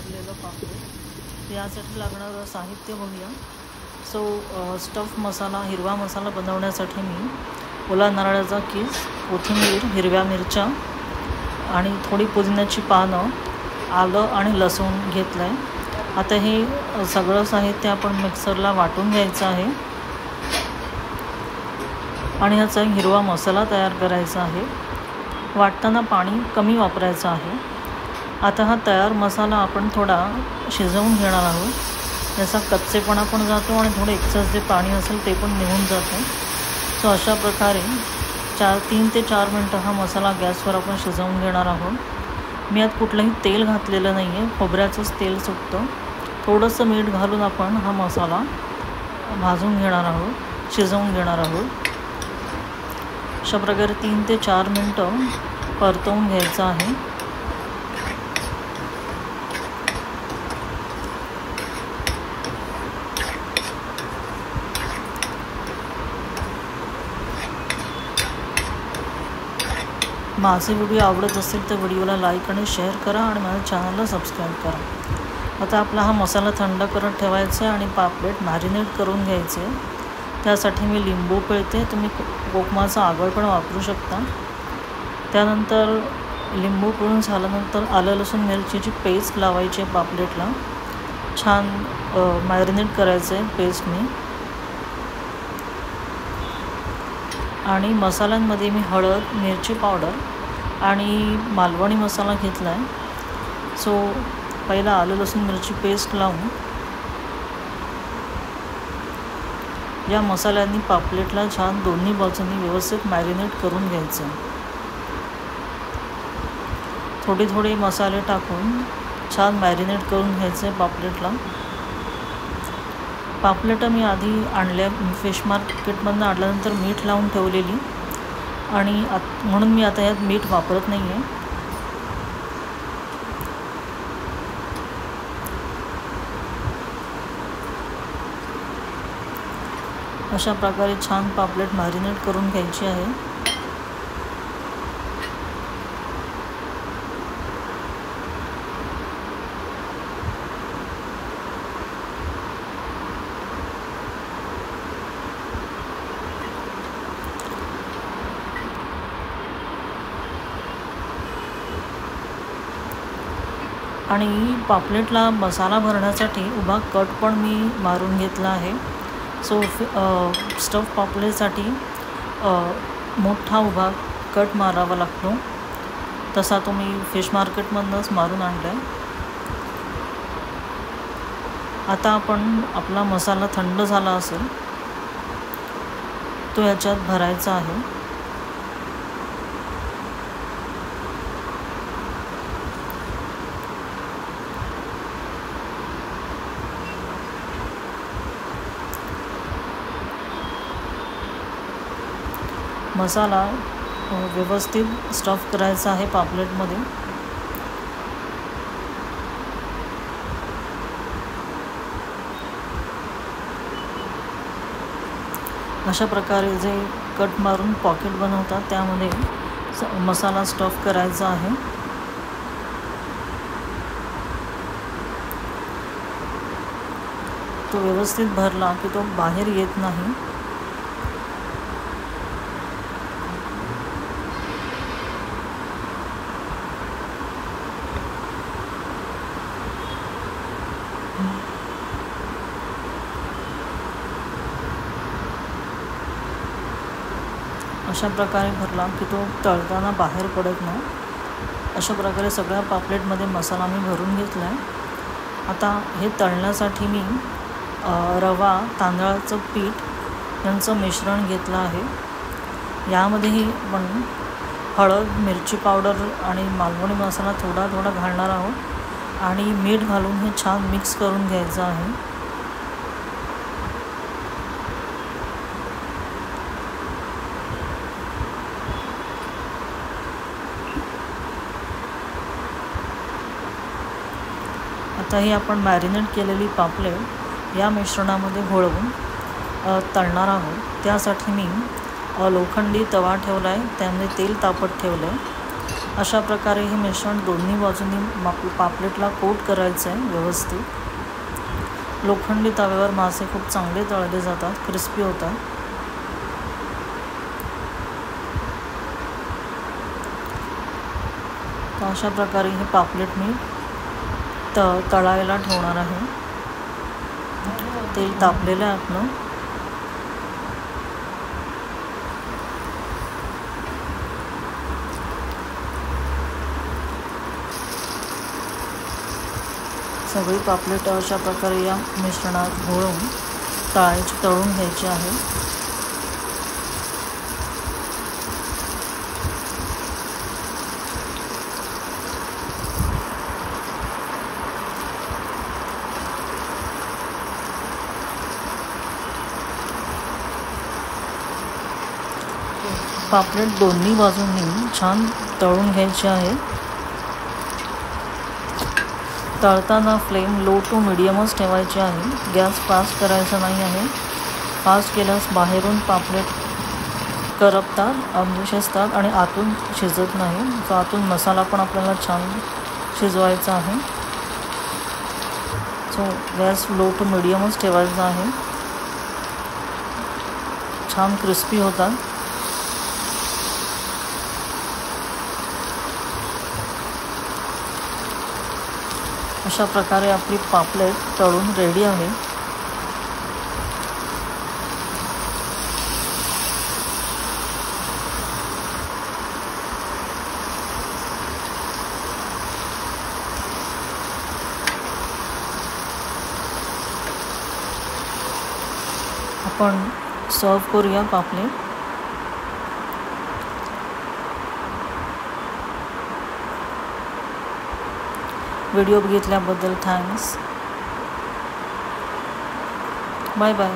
भरलेलं पापलेट। यासाठी लागणारं साहित्य बघूया। स्टफ मसाला, हिरवा मसाला बनवण्यासाठी मी ओला नारळाचा कीस, कोथिंबीर, हिरव्या मिरच्या आणि थोडी पुदिन्याची पानं, आलं आणि लसूण घेतलं आहे। आता हे सगळं साहित्य आपण मिक्सरला वाटून घ्यायचं आहे आणि ह्याचा हिरवा मसाला तयार करायचा आहे। वाटताना पाणी कमी वापरायचं आहे। आता हा तयार मसाला आपण थोडा शिजवून घेणार आहोत। याचा कच्चेपणा पण जातो आणि थोडं एक्सेस जे पाणी असेल ते पण निघून जातं। अशा प्रकारे 3 ते 4 मिनटं हा मसाला गॅसवर आपण शिजवून घेणार आहोत। मी यात कुठलंही तेल घातलेलं नाही आहे, खोबऱ्याचंच तेल सुटतं। थोडंसं मीठ घालून आपण हा मसाला भाजून घेणार आहोत, शिजवून घेणार आहोत। अशा प्रकारे 3 ते 4 मिनटं परतवून घ्यायचं आहे। माझे व्हिडिओ आवडत असेल तर व्हिडिओला लाईक आणि शेअर करा आणि माझ्या चॅनलला सबस्क्राईब करा। आता आपला हा मसाला थंड करत ठेवायचा आहे आणि पापलेट मॅरिनेट करून घ्यायचे। त्यासाठी मी लिंबू पिळते, तुम्ही कोकमाचा आगळ पण वापरू शकता। त्यानंतर लिंबू पिळून झाल्यानंतर आलं लसूण मिरचीची पेस्ट लावायची आहे पापलेटला। छान मॅरिनेट करायचं आहे पेस्टने। आणि मसाल्यांमध्ये मी हळद, मिरची पावडर आणि मालवणी मसाला घेतला आहे। पहिला आलं लसूण मिरची पेस्ट लावून या मसाल्यांनी पापलेटला छान दोन्ही बाजूंनी व्यवस्थित मॅरिनेट करून घ्यायचं। थोडे थोडे मसाले टाकून छान मॅरिनेट करून घ्यायचे पापलेटला। पापलेट मी आधी आणल्या, फिश मार्केटमधून आणल्यानंतर मीठ लावून ठेवलेली आणि म्हणून मी आता यात मीठ वापरत नाही आहे। अशा प्रकारे छान पापलेट मॅरिनेट करून घ्यायची आहे। आणि पापलेटला मसाला भरण्यासाठी उभा कट पण मी मारून घेतला आहे। स्टफ पापलेटसाठी मोठा उभा कट मारावा लागतो, तसा तो मी फिश मार्केटमधूनच मारून आणला आहे। आता आपला मसाला थंड झाला असेल तो याच्यात भरायचा आहे। मसाला व्यवस्थित स्टफ करायचा आहे पापलेटमध्ये। अशा प्रकारे जे कट मारून पॉकेट बनवतात त्यामध्ये मसाला स्टफ करायचा आहे। तो व्यवस्थित भरला की तो बाहेर येत नाही। अशा प्रकारे भरला की तो तळताना बाहेर पडत नाही। अशा प्रकारे सगळ्या पापलेटमध्ये मसाला मी भरून घेतला आहे। आता हे तळण्यासाठी मी रवा, तांदळाचं पीठ यांचं मिश्रण घेतलं आहे। यामध्येही आपण हळद, मिरची पावडर आणि मालवणी मसाला थोडा थोडा घालणार आहोत आणि मीठ घालून हे छान मिक्स करून घ्यायचं आहे। आता ही आपण मॅरिनेट केलेली पापलेट या मिश्रणामध्ये घोळवून तळणार आहोत। त्यासाठी मी लोखंडी तवा ठेवला आहे, त्यामध्ये तेल तापत ठेवलं आहे अशा प्रकारे हे मिश्रण दोन्ही बाजूंनी पापलेटला कोट करायचं आहे व्यवस्थित। लोखंडी तव्यावर मासे खूप चांगले तळले जातात, क्रिस्पी होतात। तर अशा प्रकारे हे पापलेट मी तळायला ठेवणार आहे। तेल तापलेलं आहे आपलं। सगळी पापलेट अशा प्रकारे या मिश्रणात घोळून तळून घ्यायची आहे। पापलेट दोन्ही बाजूंनी छान तळून घ्यायचे आहे। तळताना फ्लेम लो टू मीडियमच ठेवायची आहे। गॅस फास्ट करायचा नाही आहे। फास्ट केल्यास बाहेरून पापलेट करपतात, शिजतात आणि आतून शिजत नाही। तो आतून मसाला पण आपल्याला छान शिजवायचा आहे। सो गॅस लो टू मीडियमच ठेवायचा आहे। छान क्रिस्पी होतात। अशा प्रकारे आपली पापलेट तळून रेडी आहे। आपण सर्व करूया पापलेट। व्हिडिओ बघितल्याबद्दल थँक्स। Bye bye.